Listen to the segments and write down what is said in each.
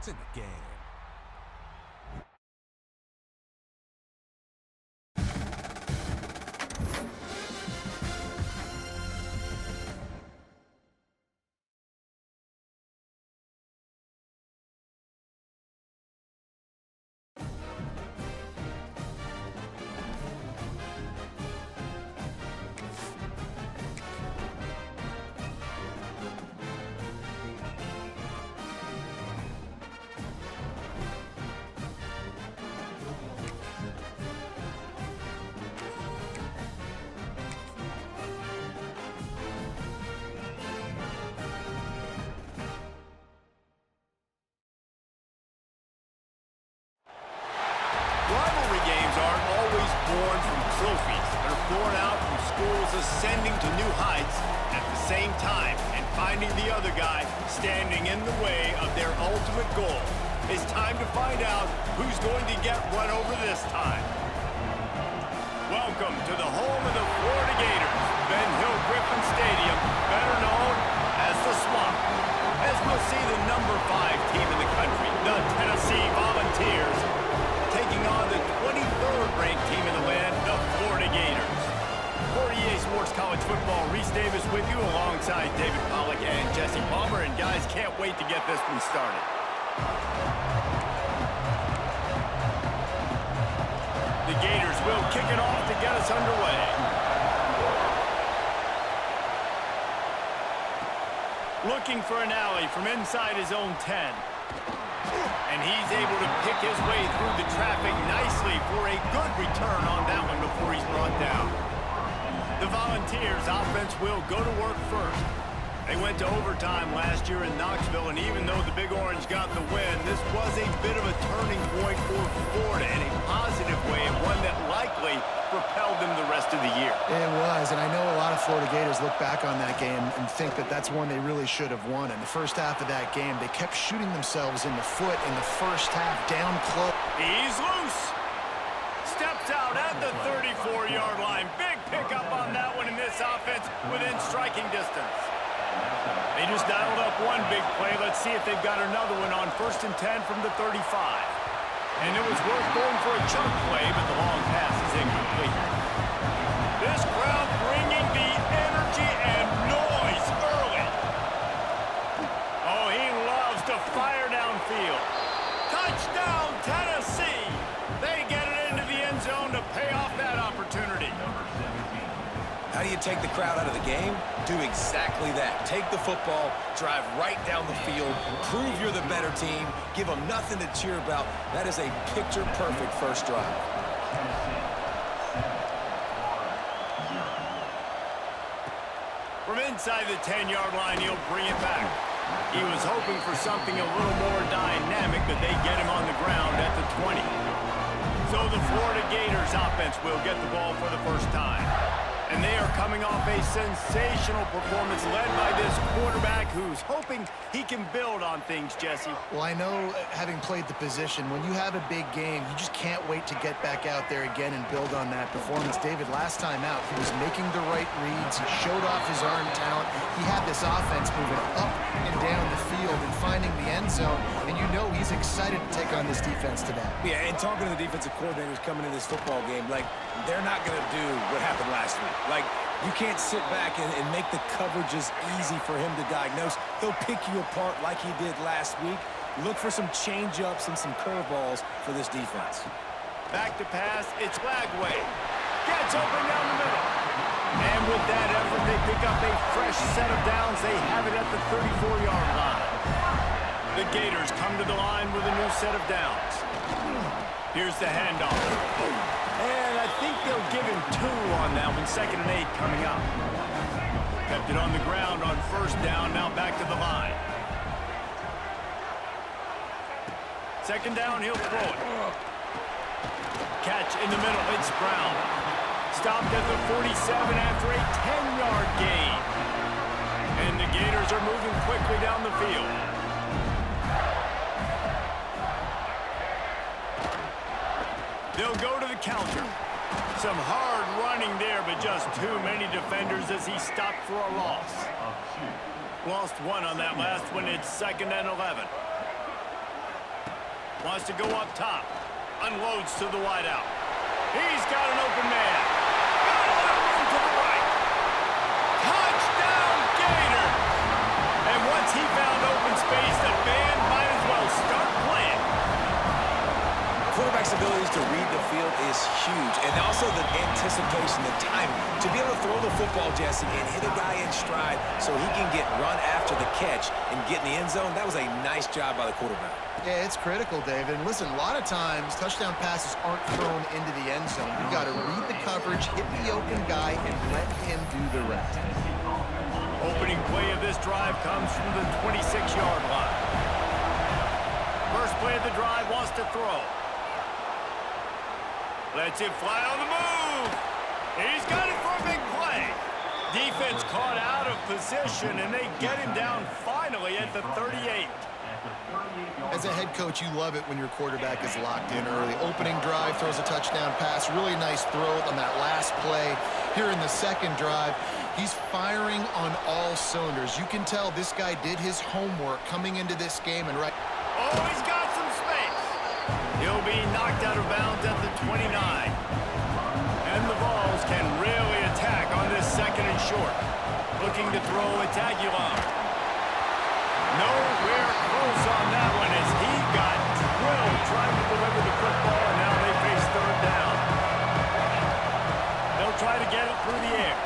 to the game. Rivalry games aren't always born from trophies. They're born out from schools ascending to new heights at the same time and finding the other guy standing in the way of their ultimate goal. It's time to find out who's going to get run over this time. Welcome to the home of the Florida Gators, Ben Hill Griffin Stadium, better known as the Swamp. As we'll see the number 5 team in the country, the Tennessee Volunteers, taking on the 23rd ranked team in the land, the Florida Gators. For EA Sports College Football, Reese Davis with you alongside David Pollack and Jesse Palmer. And guys, can't wait to get this one started. The Gators will kick it off to get us underway. Looking for an alley from inside his own 10. And he's able to pick his way through the traffic nicely for a good return on that one before he's brought down. The Volunteers offense will go to work first. They went to overtime last year in Knoxville, and even though the Big Orange got the win, this was a bit of a turning point for Florida in a positive way, and one that likely propelled them the rest of the year. It was, and I know a lot of Florida Gators look back on that game and think that that's one they really should have won. In the first half of that game, they kept shooting themselves in the foot in the first half, down close. He's loose. Steps out at the 34-yard line. Big pickup on that one in this offense within striking distance. They just dialed up one big play. Let's see if they've got another one on 1st and 10 from the 35. And it was worth going for a chunk play, but the long pass is incomplete. This crowd bringing the energy and noise early. Oh, he loves to fire downfield. Touchdown, Tennessee! They get it into the end zone to pay off that opportunity. How do you take the crowd out of the game? Do exactly that. Take the football, drive right down the field, prove you're the better team, give them nothing to cheer about. That is a picture-perfect first drive. From inside the 10-yard line, he'll bring it back. He was hoping for something a little more dynamic, but they get him on the ground at the 20. So the Florida Gators offense will get the ball for the first time. And they are coming off a sensational performance led by this quarterback who's hoping he can build on things, Jesse. Well, I know, having played the position, when you have a big game, you just can't wait to get back out there again and build on that performance. David, last time out, he was making the right reads. He showed off his arm talent. He had this offense moving up and down the field and finding the end zone. And you know he's excited to take on this defense today. Yeah, and talking to the defensive coordinators coming into this football game, like, they're not going to do what happened last week. Like, you can't sit back and make the coverages easy for him to diagnose. He'll pick you apart like he did last week. Look for some change-ups and some curveballs for this defense. Back to pass, it's Lagway. Gets open down the middle. And with that effort, they pick up a fresh set of downs. They have it at the 34-yard line. The Gators come to the line with a new set of downs. Here's the handoff. And I think they'll give him 2 on that one. 2nd and 8 coming up. Kept it on the ground on 1st down. Now back to the line. 2nd down, he'll throw it. Catch in the middle. It's Brown. Stopped at the 47 after a 10-yard gain. And the Gators are moving quickly down the field. They'll go to the counter. Some hard running there, but just too many defenders as he stopped for a loss. Lost 1 on that last one. It's 2nd and 11. Wants to go up top. Unloads to the wideout. He's got an open man. Got a little room to the right. Touchdown, Gators! And once he found open space, the band might as well start playing. Quarterback's abilities to read the field is huge, and also the anticipation, the timing. To be able to throw the football, Jesse, and hit a guy in stride so he can get run after the catch and get in the end zone, that was a nice job by the quarterback. Yeah, it's critical, David. And listen, a lot of times, touchdown passes aren't thrown into the end zone. You've got to read the coverage, hit the open guy, and let him do the rest. Opening play of this drive comes from the 26-yard line. First play of the drive wants to throw. Lets it fly on the move. He's got it for a big play. Defense caught out of position, and they get him down finally at the 38. As a head coach, you love it when your quarterback is locked in early. Opening drive, throws a touchdown pass. Really nice throw on that last play. Here in the second drive, he's firing on all cylinders. You can tell this guy did his homework coming into this game. And Oh, he's got some space. He'll be knocked out of bounds at the 29. And the Vols can really attack on this second and short. Looking to throw at Aguilar. Nowhere close on that one as he got drilled trying to deliver the football, and now they face third down. They'll try to get it through the air.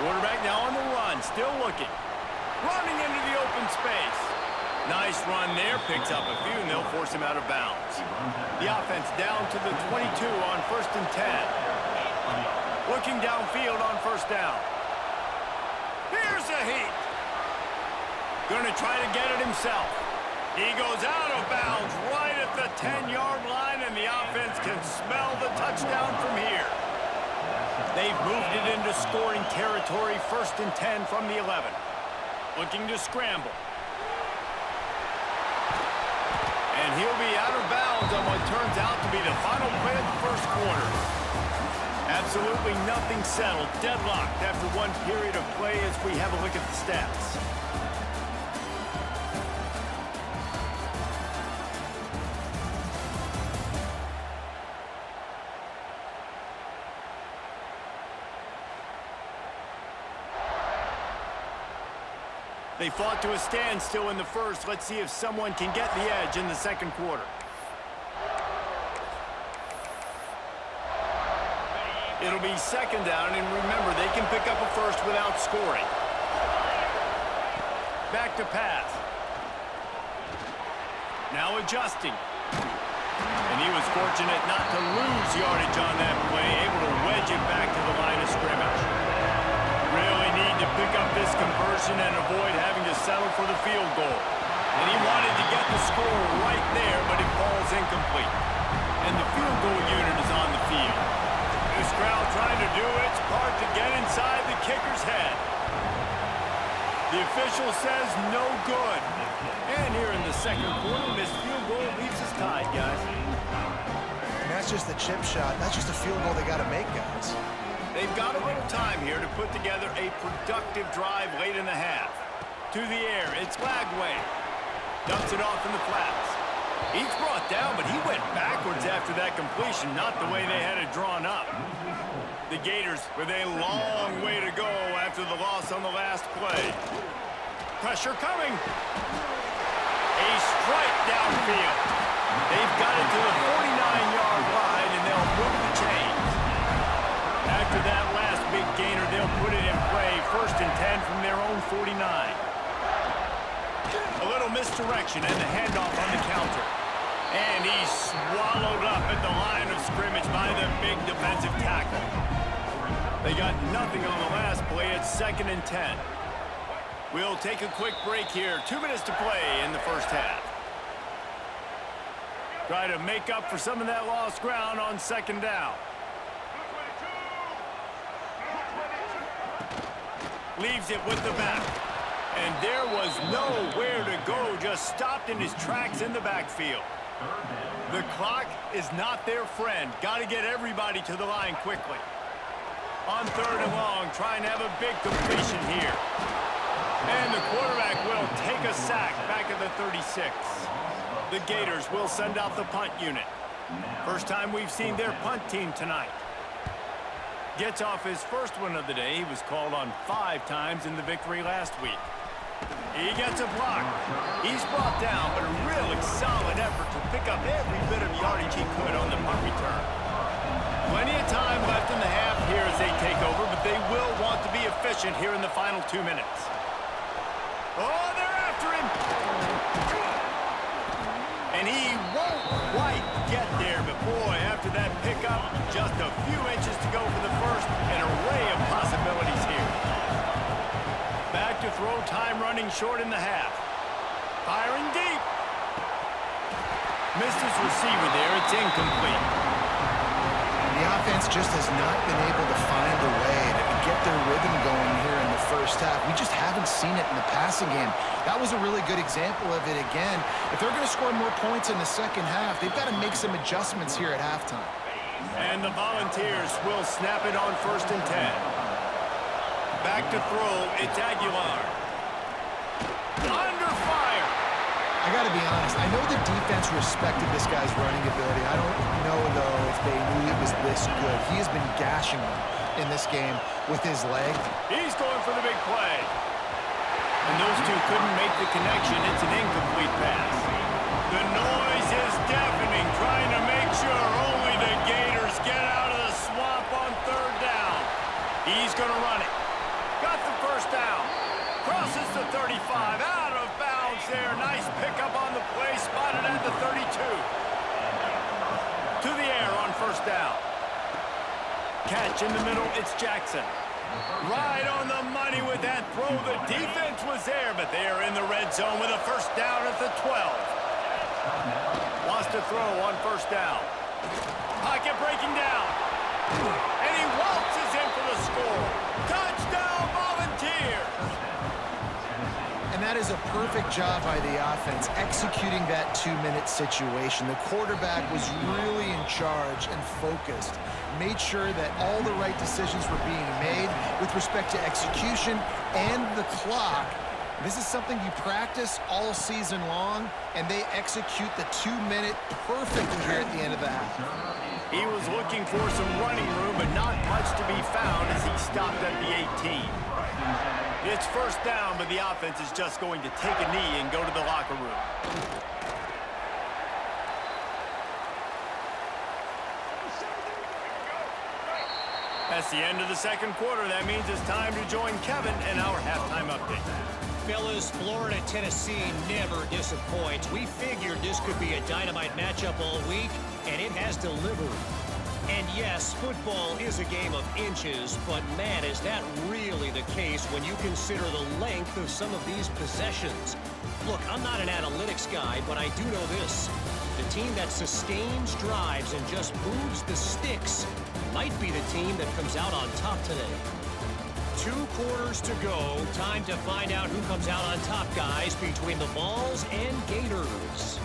Quarterback now on the run, still looking. Running into the open space. Nice run there, picks up a few, and they'll force him out of bounds. The offense down to the 22 on 1st and 10. Looking downfield on first down. Here's a heat. Going to try to get it himself. He goes out of bounds right at the 10-yard line, and the offense can smell the touchdown from here. They've moved it into scoring territory, 1st and 10 from the 11. Looking to scramble. And he'll be out of bounds on what turns out to be the final play of the first quarter. Absolutely nothing settled. Deadlocked after one period of play as we have a look at the stats. They fought to a standstill in the first. Let's see if someone can get the edge in the second quarter. It'll be second down, and remember, they can pick up a first without scoring. Back to pass. Now adjusting. And he was fortunate not to lose yardage on that play, able to wedge it back to the line of scrimmage. Really need to pick up this conversion and avoid having to settle for the field goal. And he wanted to get the score right there, but it falls incomplete. And the field goal unit is on the field. This crowd trying to do its part to get inside the kicker's head. The official says no good. And here in the second quarter, this field goal leaves us tied, guys. And that's just the chip shot. That's just a field goal they got to make, guys. They've got a little time here to put together a productive drive late in the half. To the air, it's Lagway. Dumps it off in the flats. He's brought down, but he went backwards after that completion, not the way they had it drawn up. The Gators with a long way to go after the loss on the last play. Pressure coming. A strike downfield. They've got it to the 49-yard line, and they'll move the chains. After that last big gainer, they'll put it in play. 1st and 10 from their own 49. A little misdirection and the handoff on the counter. And he's swallowed up at the line of scrimmage by the big defensive tackle. They got nothing on the last play. It's 2nd and 10. We'll take a quick break here. 2 minutes to play in the first half. Try to make up for some of that lost ground on 2nd down. Leaves it with the back. And there was nowhere to go, just stopped in his tracks in the backfield. The clock is not their friend. Got to get everybody to the line quickly. On 3rd and long, trying to have a big completion here. And the quarterback will take a sack back at the 36. The Gators will send out the punt unit. First time we've seen their punt team tonight. Gets off his first one of the day. He was called on 5 times in the victory last week. He gets a block. He's brought down, but a really solid effort to pick up every bit of yardage he could on the punt return. Plenty of time left in the half here as they take over, but they will want to be efficient here in the final 2 minutes. Oh, they're after him. And he won't quite get there, but boy, after that pickup, just a few inches to go for the first, an array of possibilities here. Back to throw, time running short in the half. Firing deep. Missed his receiver there, it's incomplete. The offense just has not been able to find a way to get their rhythm going here in the first half. We just haven't seen it in the passing game. That was a really good example of it again. If they're going to score more points in the second half, they've got to make some adjustments here at halftime. And the Volunteers will snap it on 1st and 10. Back to throw, it's Aguilar. Under fire. I got to be honest, I know the defense respected this guy's running ability. I don't know, though, if they knew it was this good. He has been gashing them in this game with his leg. He's going for the big play. And those two couldn't make the connection. It's an incomplete pass. The noise is deafening, trying to make sure only the Gators get out of the swamp on 3rd down. He's going to run it. Got the first down. Crosses the 35. Out of bounds there. Nice pickup on the play. Spotted at the 32. To the air on 1st down. Catch in the middle. It's Jackson. Right on the money with that throw. The defense was there, but they are in the red zone with a 1st down at the 12. Wants to throw on 1st down. Pocket breaking down. And he waltzes in for the score. Touchdown, Volunteers! And that is a perfect job by the offense, executing that 2-minute situation. The quarterback was really in charge and focused. Made sure that all the right decisions were being made with respect to execution and the clock. This is something you practice all season long, and they execute the 2-minute perfectly here at the end of the half. He was looking for some running room, but not much to be found as he stopped at the 18. It's 1st down, but the offense is just going to take a knee and go to the locker room. That's the end of the 2nd quarter. That means it's time to join Kevin in our halftime update. Fellas, Florida-Tennessee never disappoints. We figured this could be a dynamite matchup all week, and it has delivered. And yes, football is a game of inches, but man, is that really the case when you consider the length of some of these possessions. Look, I'm not an analytics guy, but I do know this. The team that sustains drives and just moves the sticks might be the team that comes out on top today. 2 quarters to go. Time to find out who comes out on top, guys, between the Vols and Gators.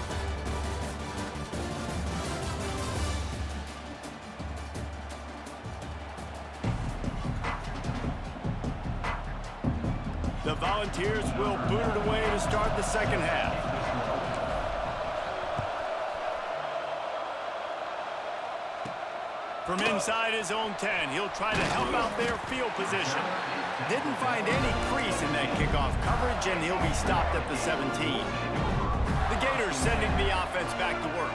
The Volunteers will boot it away to start the 2nd half. From inside his own 10, he'll try to help out their field position. Didn't find any crease in that kickoff coverage, and he'll be stopped at the 17. The Gators sending the offense back to work.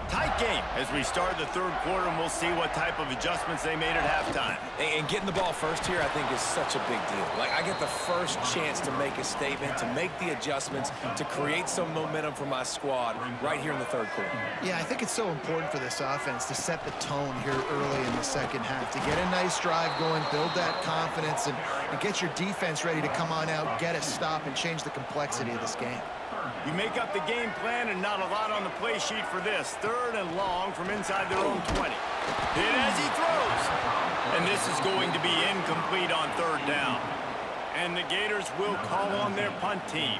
Tight game as we start the 3rd quarter, and we'll see what type of adjustments they made at halftime. And getting the ball first here, I think, is such a big deal. Like, I get the first chance to make a statement, to make the adjustments, to create some momentum for my squad right here in the 3rd quarter. Yeah, I think it's so important for this offense to set the tone here early in the 2nd half, to get a nice drive going, build that confidence, and get your defense ready to come on out, get a stop, and change the complexity of this game. You make up the game plan and not a lot on the play sheet for this. 3rd and long from inside their own 20. Hit as he throws. And this is going to be incomplete on 3rd down. And the Gators will call on their punt team.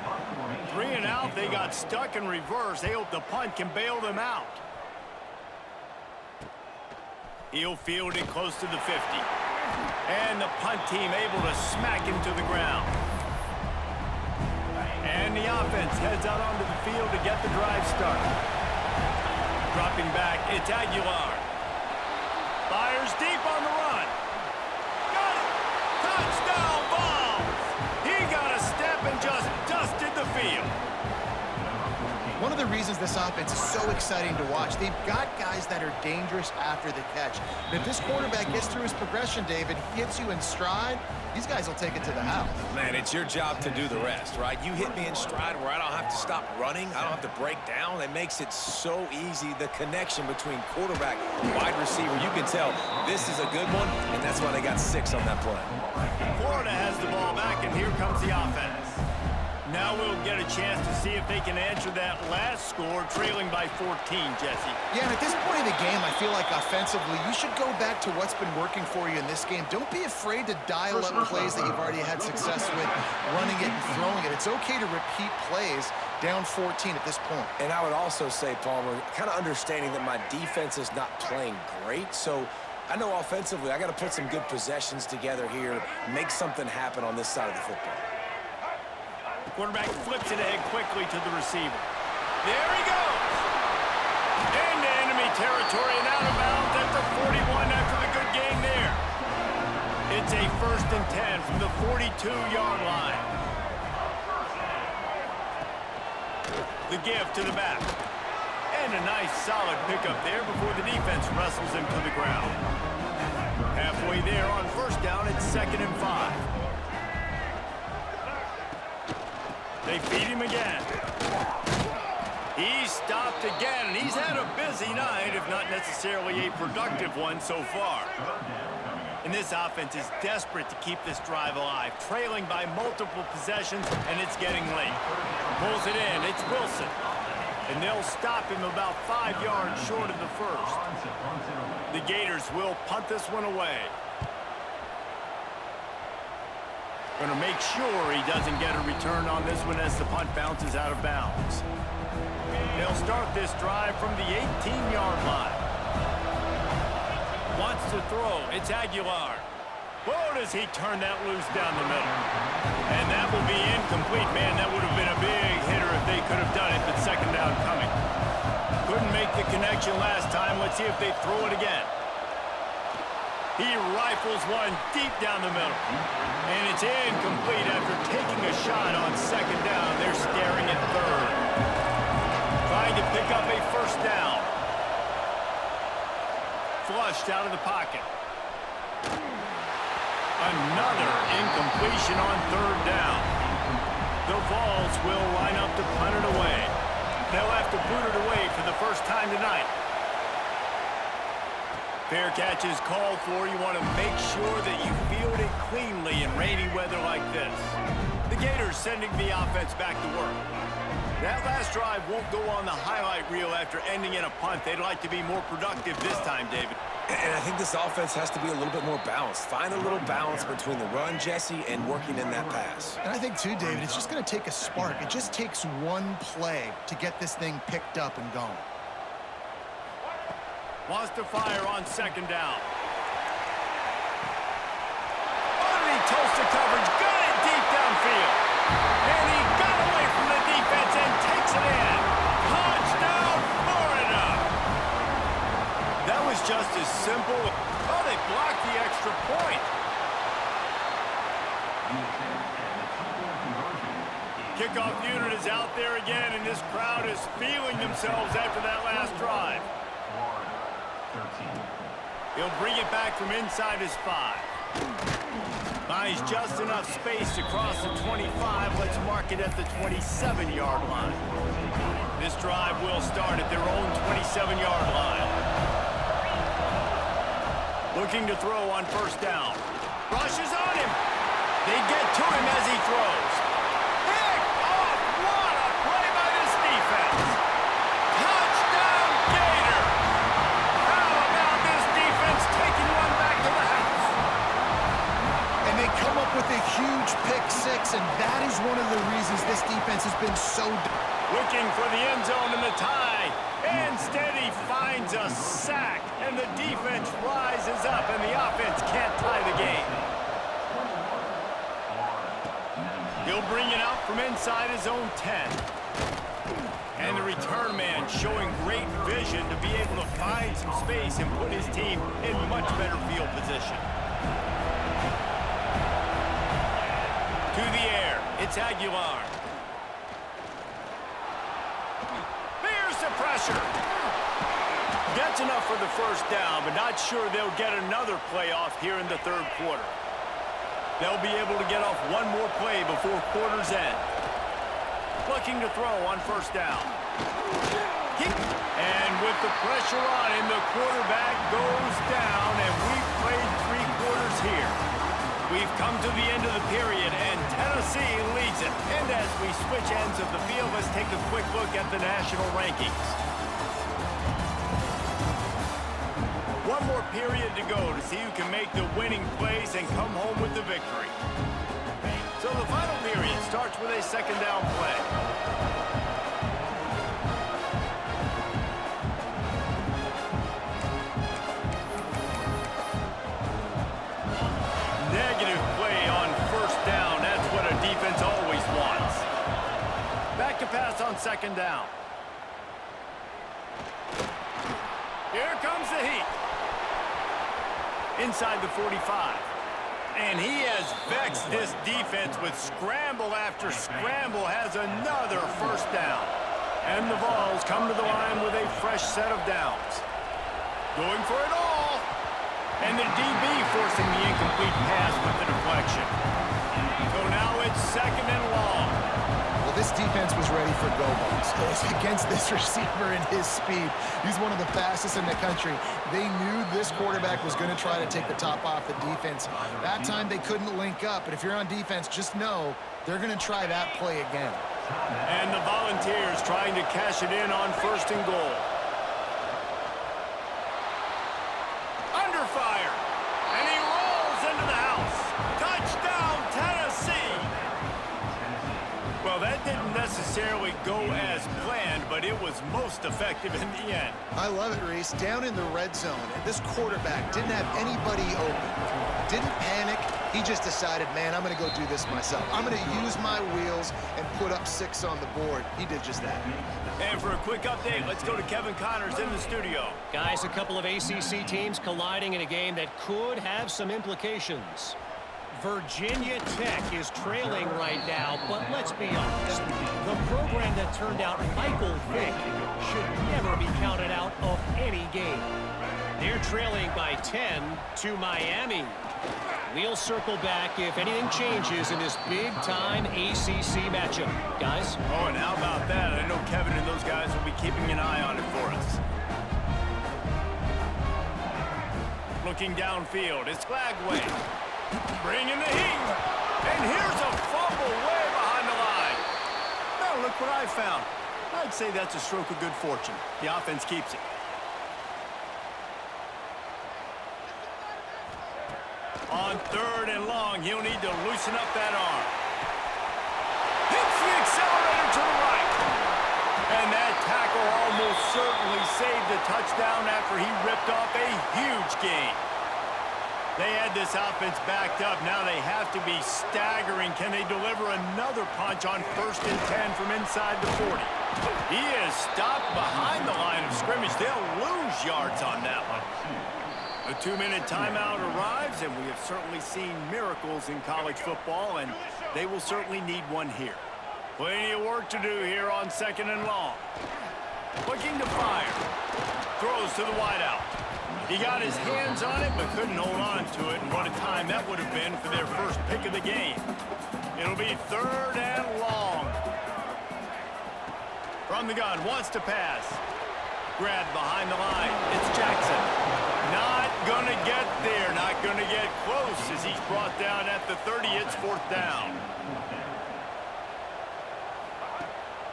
3 and out, they got stuck in reverse. They hope the punt can bail them out. He'll field it close to the 50. And the punt team able to smack him to the ground. And the offense heads out onto the field to get the drive started. Dropping back, it's Aguilar. Fires deep on the run. Got it! Touchdown balls! He got a step and just dusted the field. One of the reasons this offense is so exciting to watch, they've got guys that are dangerous after the catch. And if this quarterback gets through his progression, David, hits you in stride, these guys will take it to the house. Man, it's your job to do the rest, right? You hit me in stride where I don't have to stop running. I don't have to break down. It makes it so easy. The connection between quarterback and wide receiver, you can tell this is a good one, and that's why they got 6 on that play. Florida has the ball back, and here comes the offense. Now we'll get a chance to see if they can answer that last score, trailing by 14, Jesse. Yeah, and at this point in the game, I feel like offensively, you should go back to what's been working for you in this game. Don't be afraid to dial up plays that you've already had success with, running it and throwing it. It's okay to repeat plays down 14 at this point. And I would also say, Palmer, kind of understanding that my defense is not playing great, so I know offensively I got to put some good possessions together here, make something happen on this side of the football. Quarterback flips it ahead quickly to the receiver. There he goes! Into enemy territory and out of bounds at the 41 after the good gain there. It's a 1st and 10 from the 42-yard line. The give to the back. And a nice solid pickup there before the defense wrestles him to the ground. Halfway there on 1st down, it's 2nd and 5. They feed him again. He's stopped again, and he's had a busy night, if not necessarily a productive one so far. And this offense is desperate to keep this drive alive, trailing by multiple possessions, and it's getting late. Pulls it in, it's Wilson. And they'll stop him about 5 yards short of the 1st. The Gators will punt this one away. Going to make sure he doesn't get a return on this one as the punt bounces out of bounds. They'll start this drive from the 18-yard line. Wants to throw. It's Aguilar. Whoa, does he turn that loose down the middle. And that will be incomplete. Man, that would have been a big hitter if they could have done it, but 2nd down coming. Couldn't make the connection last time. Let's see if they throw it again. He rifles one deep down the middle. And it's incomplete after taking a shot on 2nd down. They're staring at 3rd. Trying to pick up a 1st down. Flushed out of the pocket. Another incompletion on 3rd down. The Vols will line up to punt it away. They'll have to boot it away for the first time tonight. Fair catch is called for. You want to make sure that you field it cleanly in rainy weather like this. The Gators sending the offense back to work. That last drive won't go on the highlight reel after ending in a punt. They'd like to be more productive this time, David. And I think this offense has to be a little bit more balanced. Find a little balance between the run, Jesse, and working in that pass. And I think, too, David, it's just going to take a spark. It just takes one play to get this thing picked up and going. Wants to fire on 2nd down. Underneath toasted coverage. Got it deep downfield. And he got away from the defense and takes it in. Touchdown, Florida. That was just as simple. Oh, they blocked the extra point. Kickoff unit is out there again, and this crowd is feeling themselves after that last drive. He'll bring it back from inside his 5. Buys just enough space to cross the 25. Let's mark it at the 27-yard line. This drive will start at their own 27-yard line. Looking to throw on 1st down. Rushes on him. They get to him as he throws. Pick off! What a play by this defense. Touchdown, Gator. How about this defense taking one back to the house? And they come up with a huge pick 6, and that is one of the reasons this defense has been so... Looking for the end zone in the tie. Instead, he finds a sack, and the defense rises up, and the offense can't tie the game. He'll bring it out from inside his own 10. And the return man showing great vision to be able to find some space and put his team in much better field position. To the air, it's Aguilar. There's the pressure. Gets enough for the first down, but not sure they'll get another play off here in the third quarter. They'll be able to get off one more play before quarter's end. Looking to throw on first down. And with the pressure on him, the quarterback goes down, and we've played 3 quarters here. We've come to the end of the period, and Tennessee leads it. And as we switch ends of the field, let's take a quick look at the national rankings. One more period to go to see who can make the winning plays and come home with the victory. So the final period starts with a second down play. Negative play on first down. That's what a defense always wants. Back to pass on second down. Here comes the heat. Inside the 45. And he has vexed this defense with scramble after scramble, has another first down. And the Vols come to the line with a fresh set of downs. Going for it all. And the DB forcing the incomplete pass with the deflection. So now it's second and long. Well, this defense was ready for go balls. Against this receiver and his speed. He's one of the fastest in the country. They knew this quarterback was going to try to take the top off the defense. That time they couldn't link up, but if you're on defense, just know they're going to try that play again. And the Volunteers trying to cash it in on first and goal. Under fire. And he rolls into the house. Touchdown, Tennessee. Well, that didn't necessarily go as planned, but it was most effective in the end. I love it, Reese. Down in the red zone, and this quarterback didn't have anybody open. Didn't panic. He just decided, man, I'm going to go do this myself. I'm going to use my wheels and put up 6 on the board. He did just that. And for a quick update, let's go to Kevin Connors in the studio. Guys, a couple of ACC teams colliding in a game that could have some implications. Virginia Tech is trailing right now, but let's be honest. The program that turned out Michael Vick should never be counted out of any game. They're trailing by 10 to Miami. We'll circle back if anything changes in this big-time ACC matchup. Guys? Oh, and how about that? I know Kevin and those guys will be keeping an eye on it for us. Looking downfield, it's Glagway. Bringing the heat. And here's a fumble way behind the line. Now look what I found. I'd say that's a stroke of good fortune. The offense keeps it. On third and long, he'll need to loosen up that arm. Hits the accelerator to the right. And that tackle almost certainly saved the touchdown after he ripped off a huge gain. They had this offense backed up. Now they have to be staggering. Can they deliver another punch on first and 10 from inside the 40? He is stopped behind the line of scrimmage. They'll lose yards on that one. A 2-minute timeout arrives, and we have certainly seen miracles in college football, and they will certainly need one here. Plenty of work to do here on second and long. Looking to fire. Throws to the wideout. He got his hands on it, but couldn't hold on to it, and what a time that would have been for their first pick of the game. It'll be third and long. From the gun, wants to pass. Grabbed behind the line. It's Jackson. Not going to get there. Not going to get close as he's brought down at the 30. It's fourth down.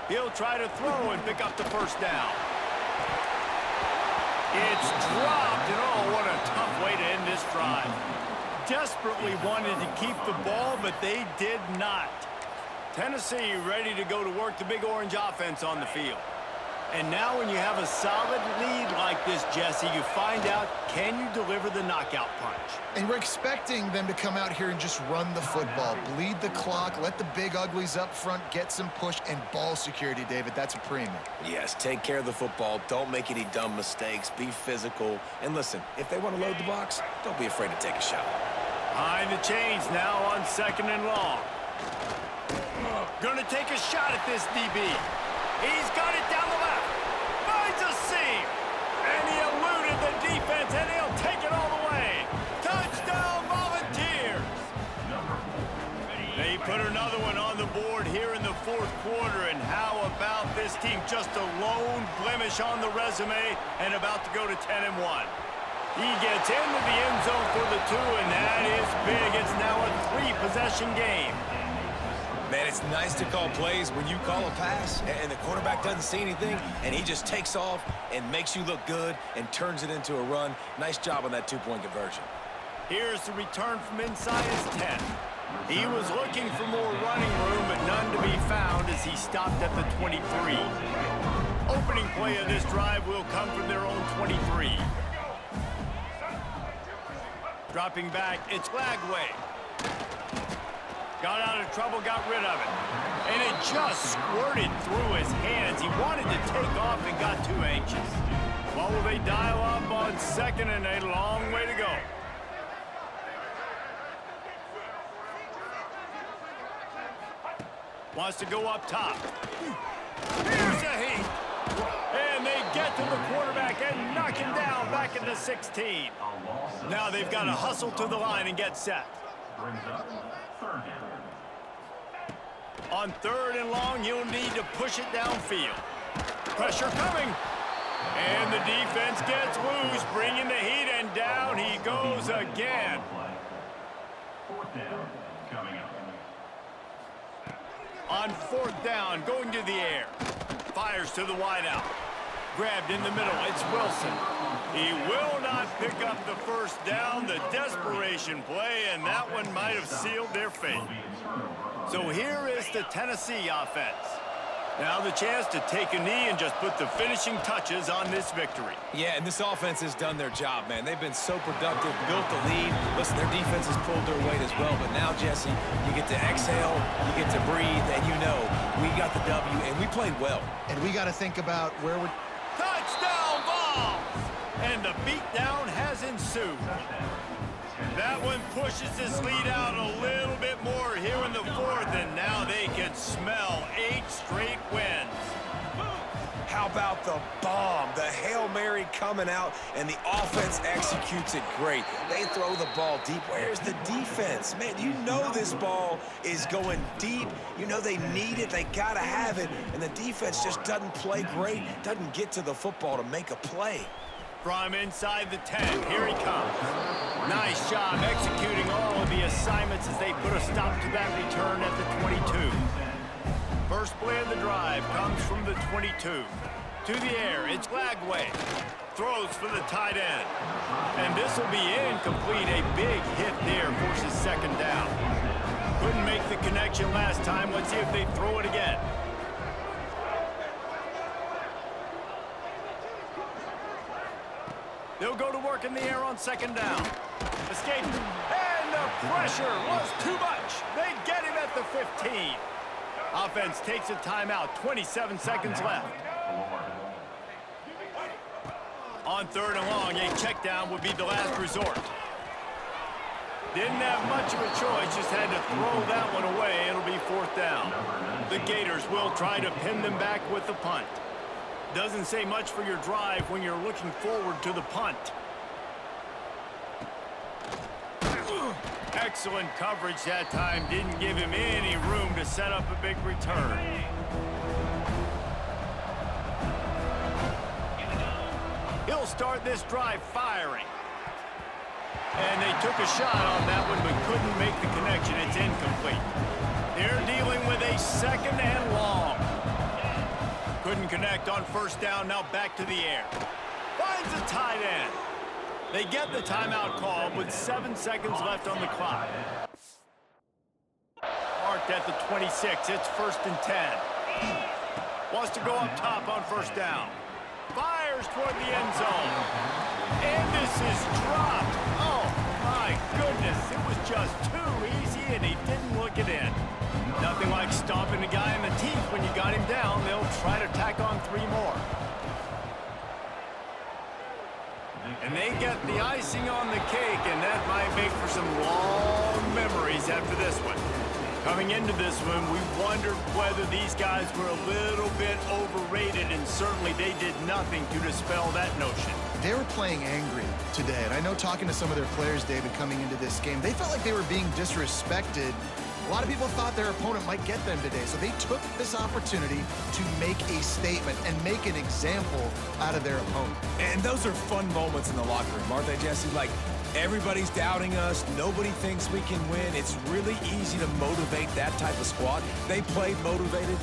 He'll try to throw and pick up the first down. It's dropped, and oh, what a tough way to end this drive. Desperately wanted to keep the ball, but they did not. Tennessee ready to go to work, the Big Orange offense on the field. And now when you have a solid lead like this, Jesse, you find out, can you deliver the knockout punch? And we're expecting them to come out here and just run the football, bleed the clock, let the big uglies up front get some push and ball security, David. That's a premium. Yes, take care of the football. Don't make any dumb mistakes. Be physical. And listen, if they want to load the box, don't be afraid to take a shot. Behind the chains now on 2nd and long. Gonna take a shot at this DB. He's got it down the left. Finds a seam. And he eluded the defense, and he'll take it all the way. Touchdown, Volunteers. They put another one on the board here in the 4th quarter. And how about this team? Just a lone blemish on the resume and about to go to 10-1. He gets into the end zone for the 2, and that is big. It's now a 3-possession game. Man, it's nice to call plays when you call a pass and the quarterback doesn't see anything and he just takes off and makes you look good and turns it into a run. Nice job on that 2-point conversion. Here's the return from inside his 10. He was looking for more running room, but none to be found as he stopped at the 23. Opening play of this drive will come from their own 23. Dropping back, it's Lagway. Got out of trouble, got rid of it. And it just squirted through his hands. He wanted to take off and got too anxious. Well, will they dial up on 2nd and a long way to go? Wants to go up top. Here's a heat. And they get to the quarterback and knock him down back at the 16. Now they've got to hustle to the line and get set. On 3rd and long, you'll need to push it downfield. Pressure coming. And the defense gets loose, bringing the heat, and down he goes again. 4th down coming up. On 4th down, going to the air. Fires to the wideout. Grabbed in the middle, it's Wilson. He will not pick up the 1st down, the desperation play, and that one might have sealed their fate. So here is the Tennessee offense. Now the chance to take a knee and just put the finishing touches on this victory. Yeah, and this offense has done their job, man. They've been so productive, built the lead. Listen, their defense has pulled their weight as well. But now, Jesse, you get to exhale, you get to breathe, and you know we got the W, and we played well. And we got to think about where we're... Touchdown ball! And the beatdown has ensued. That one pushes this lead out a little bit more here in the 4th, and now they can smell 8 straight wins. How about the bomb? The Hail Mary coming out, and the offense executes it great. They throw the ball deep. Where's the defense? Man, you know this ball is going deep. You know they need it. They got to have it. And the defense just doesn't play great, doesn't get to the football to make a play. From inside the 10, here he comes. Nice job executing all of the assignments as they put a stop to that return at the 22. First play of the drive comes from the 22. To the air, it's Lagway. Throws for the tight end. And this will be incomplete. A big hit there forces 2nd down. Couldn't make the connection last time. Let's see if they throw it again. They'll go to work in the air on 2nd down. Escape. And the pressure was too much. They get him at the 15. Offense takes a timeout. 27 seconds left. On 3rd and long, a check down would be the last resort. Didn't have much of a choice, just had to throw that one away. It'll be 4th down. The Gators will try to pin them back with the punt. Doesn't say much for your drive when you're looking forward to the punt. Excellent coverage that time. Didn't give him any room to set up a big return. He'll start this drive firing. And they took a shot on that one, but couldn't make the connection. It's incomplete. They're dealing with a 2nd and long. Couldn't connect on 1st down, now back to the air. Finds a tight end. They get the timeout call with 7 seconds left on the clock. Marked at the 26, it's 1st and 10. Wants to go up top on first down. Fires toward the end zone. And this is dropped. Oh, my goodness. It was just too easy, and he didn't look it in. Nothing like stomping a guy in the teeth when you got him down. They'll try to tack on 3 more. And they get the icing on the cake, and that might make for some long memories after this one. Coming into this one, we wondered whether these guys were a little bit overrated, and certainly they did nothing to dispel that notion. They were playing angry today, and I know talking to some of their players, David, coming into this game, they felt like they were being disrespected. A lot of people thought their opponent might get them today, so they took this opportunity to make a statement and make an example out of their opponent. And those are fun moments in the locker room, aren't they, Jesse? Like, everybody's doubting us. Nobody thinks we can win. It's really easy to motivate that type of squad. They played motivated.